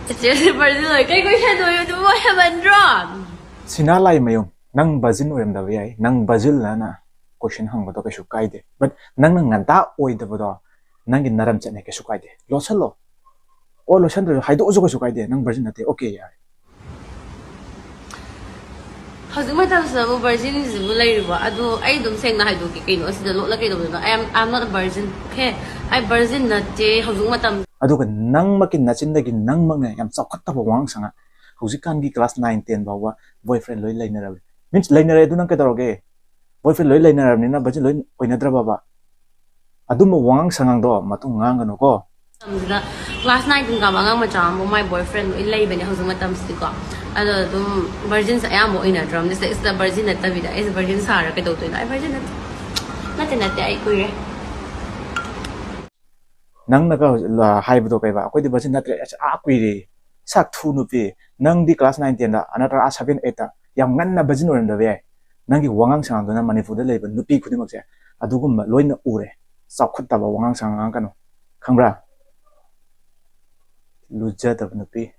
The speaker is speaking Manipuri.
It's virgin like cái chuyện đó you do heaven drop. Sina Laimayum, nang virgin orem da vai, nang virgin la na question hang ba to kaishu kai de. But nang ngangta oi da ba do, nang in naram chane kaishu kai de. Losan lo. O losan ro haido uzo kaishu kai de, nang virgin ate okay yaar. How's my time sa virgin is mulai riba. Ado ay dum seng na haido ki kaino asida lo la kaino na. I'm not a virgin. Okay. I virgin na te how's my time. Aduga nang makin nachin dagi nang mangne yam chawkhat ta wang sanga. Hujikan gi class 9 10 bawa boyfriend loi lainara. Means lainara du nang ka daroge. Boyfriend loi lainara ni na virgin loi oinadra baba. Adum wang sangang do matung ngangano ko. Last night kung kamangang macam my boyfriend ilay ba ni how's my time ko. Ano dum virgin sa ayam mo ina drum. This is the virgin na tabi da. Is virgin sa ara kay daw to na. Ay virgin na. Natin ay kuya. Nang naga haiba do kaiba. Ako di virgin natre kuire. Sak thu nupi. Nang di class 9 10 da another 7 8 da. Yam ngan na virgin oren da we. Nang gi wangang sangang do na Manipur da leba nupi khudi makse. Adugum loina ure. Chawkhat ta ba wangang sangang kano. Khangbra. Luja da nupi.